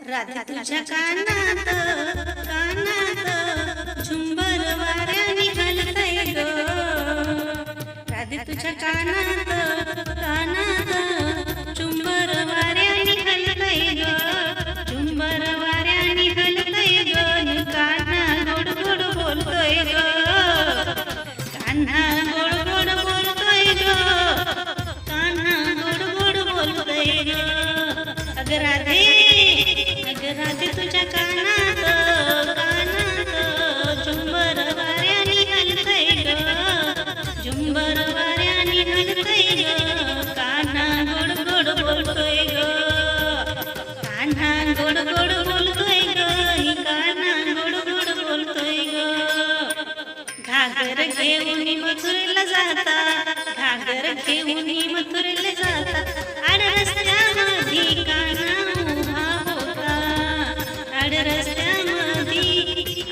राधा तुझ्या कानात कानात झुंबर वाऱ्याने हलतय ग. राधे तुझ्या कानात कानात झुंबर वाऱ्याने हलतय ग. झुंबर वाऱ्याने हलतय ग. कान्हा गोड गोड बोलतोय ग. कान्हा गोड गोड बोलतोय ग. कान्हा गोड गोड बोलतोय ग. अग राधे राधे तुझ्या कानात कानात झुंबर वाऱ्याने हलतय ग. झुंबर वाऱ्याने हलतय ग. कान्हा गोड गोड बोलतोय ग. कान्हा गोड गोड बोलतोय ग. कान्हा गोड गोड बोलतोय ग. घागर घेऊन मथुरेला जाता घागर घेऊन मथुरेला जाता. आड रस्त्यामध्ये कान्हा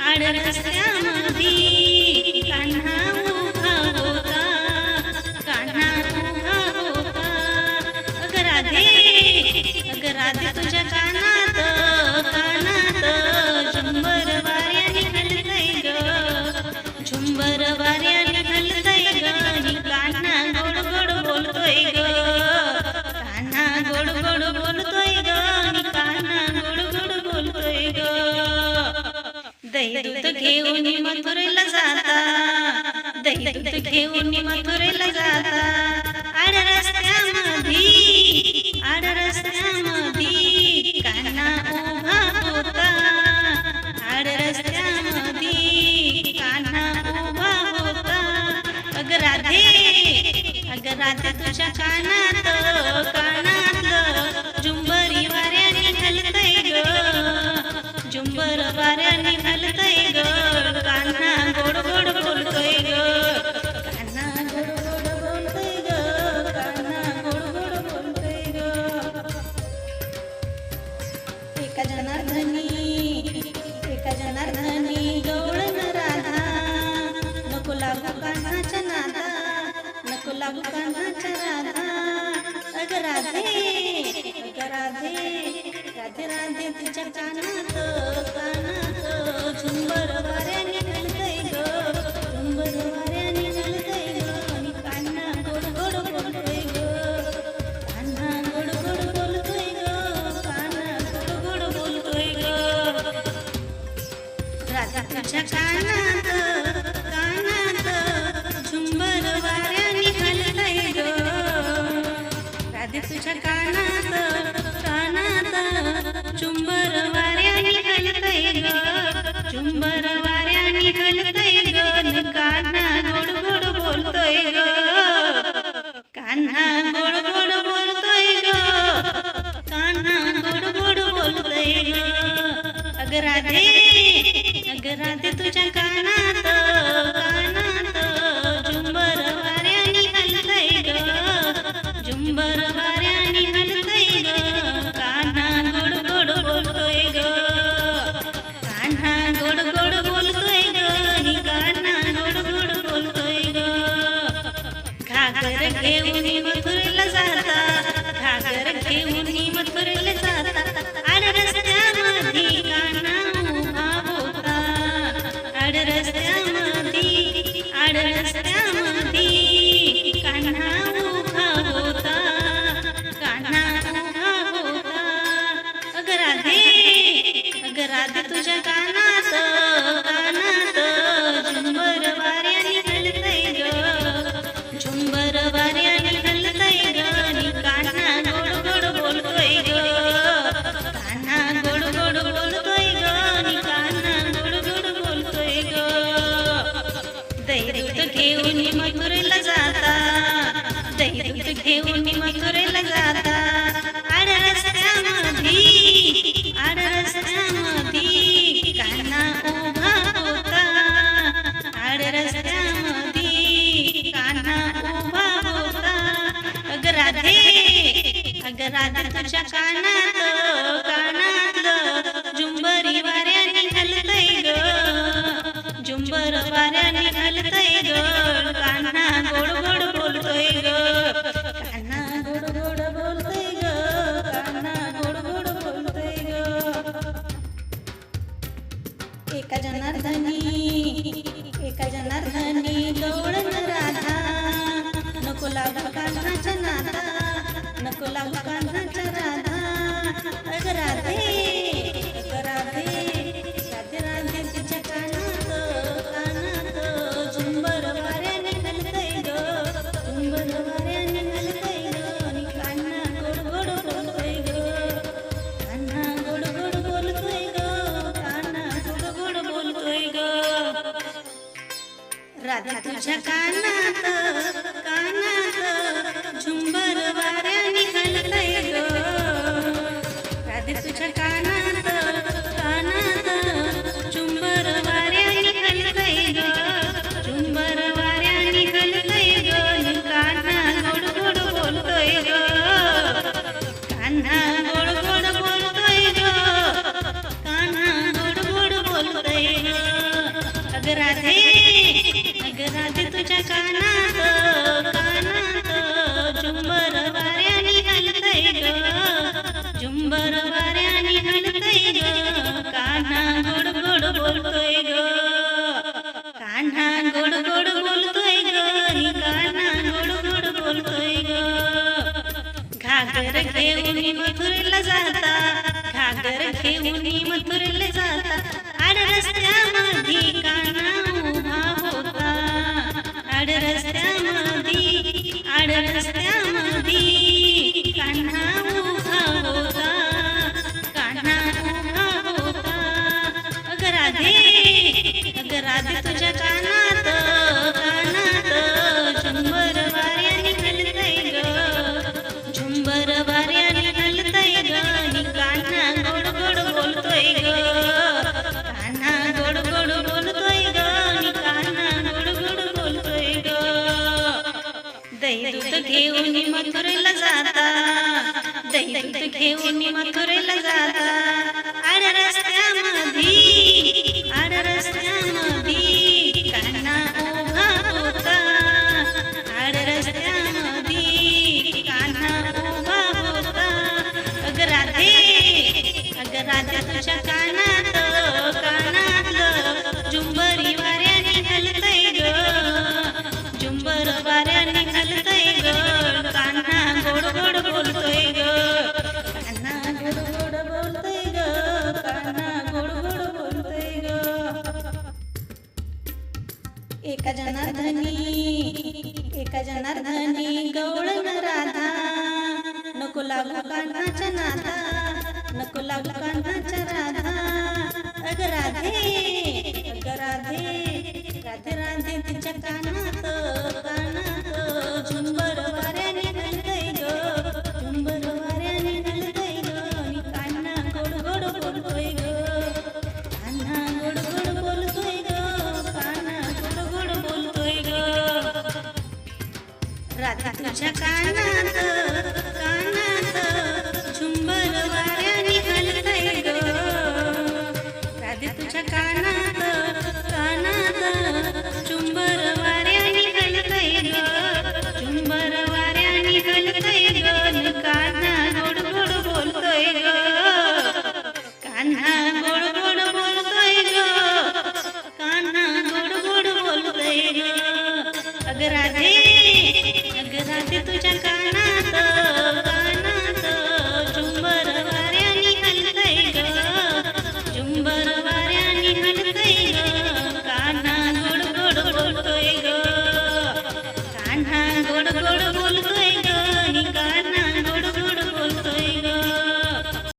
आड रस्त्यामध्ये कान्हा उभा होता. कान्हा उभा होता. अग राधे तुझ्या कानात कानात झुंबर वाऱ्याने हलतय ग. झुंबर वाऱ्याने हलतय ग. कान्हा गोड गोड बोलतोय ग. कान्हा गोड गोड बोलतोय ग. कान्हा गोड गोड बोलतोय ग. दही दूध घेऊन मथुरेला जाता दही दूध घेऊन मथुरेला जाता. आड रस्त्यामध्ये कान्हा उभा होता. आड रस्त्यामध्ये कान्हा उभा होता. अग राधे तुझ्या कानात कानात झुंबरी वाऱ्याने हलतय ग. झुंबर वाऱ्याने हलतय ग. कान्हा गोड गोड बोलतोय ग. कान्हा गोड गोड बोलतोय ग. कान्हा गोड गोड बोलतोय ग. एका जनार्दनी गवळण राधा. नको लागू कान्हाच्या नादा नको लागू कान्हाच्या राधा. अग राधे तुझ्या कानात कानात झुंबर वाऱ्याने हलतय ग. झुंबर वाऱ्याने हलतय ग. कान्हा गोड गोड बोलतोय ग. कान्हा गोड गोड बोलतोय ग. कान्हा गोड गोड बोलतोय ग. राधा तुझ्या कानात कानात झुंबर वाऱ्याने हलतय ग. राधे तुझ्या कानात कानात झुंबर वाऱ्याने हलतय ग. झुंबर वाऱ्याने हलतय ग. कान्हा गोड गोड बोलतोय ग. कान्हा गोड गोड बोलतोय ग. कान्हा गोड गोड बोलतोय ग. अग राधे तुझ्या कानात कानात झुंबर वाऱ्याने हलतय ग. झुंबर वाऱ्याने हलतय ग. कान्हा गोड गोड बोलतोय ग. कान्हा गोड गोड बोलतोय ग. कान्हा गोड गोड बोलतोय ग. घागर घेऊन मथुरेला जाता घागर घेऊन मथुरेला जाता. आड रस्त्यामध्ये कान्हा उभा होता. आड लागू कान्हाच्या राधा. अग राधे अग राधे राधे राधे तिच्या कानात कानात झुंबर वाऱ्याने हलतय ग, झुंबर वाऱ्याने हलतय ग. आणि कान्हा गोड गोड बोलतोय ग, कान्हा गोड गोड बोलतोय ग, कान्हा गोड गोड बोलतोय ग. राधा तुझ्या कानात कानात झुंबर वाऱ्याने हलतय ग, राधे तुझ्या कानात कानात झुंबर वाऱ्याने हलतय ग, झुंबर वाऱ्याने हलतय ग. आणि कान्हा गोड गोड बोलतोय ग, कान्हा गोड गोड बोलतोय ग, कान्हा गोड गोड बोलतोय ग. अग राधे अग राधे तुझ्या कानात कानात झुंबर वाऱ्याने हलतय ग, झुंबर वाऱ्याने हलतय ग. कान्हा गोड गोड बोलतोय ग, कान्हा गोड गोड बोलतोय ग, आणि कान्हा गोड गोड बोलतोय ग. घागर घेऊन मथुरेला जाता, घागर घेऊन मथुरेला जाता. आड रस्त्यामध्ये कान्हा उभा होता, आड रस्त्यामध्ये आड रस्त्यामध्ये कान्हा उभा होता, कान्हा उभा होता. अग राधे तुझ्या कानात कानात झुंबर वाऱ्याने हलतय ग, झुंबर वाऱ्याने हलतय ग. आणि कान्हा गोड गोड बोलतोय ग, कान्हा गोड गोड बोलतोय ग, आणि कान्हा गोड गोड बोलतोय ग. दही दूध घेऊन मथुरेला जाता, दही दूध घेऊन मथुरेला जाता. आड रस्त्यामध्ये आड रस्त्यामध्ये कान्हा उभा होता, आड रस्त्यामध्ये कान्हा उभा होता. अग राधे तुझ्या कानात कानातलं झुंबरी वाऱ्याने हलतय ग, झुंबर वाऱ्याने हलतय ग. कान्हा गोड गोड बोलतोय ग, कान्हा गोड गोड बोलतोय ग, कान्हा गोड गोड बोलतोय ग. एका जनार्दनी गवळण राधा, नको लागू कान्हाच्या नादा, नको लागू कान्हाच्या राधा. अग राधे राधे राधे तिच्या कानात कानात झुंबर वाऱ्याने हलतय ग, झुंबर वाऱ्याने हलतय ग. आणि कान्हा गोड गोड बोलतोय ग, कान्हा गोड गोड बोलतोय ग, कान्हा गोड गोड बोलतोय ग. राधा तुझ्या कानात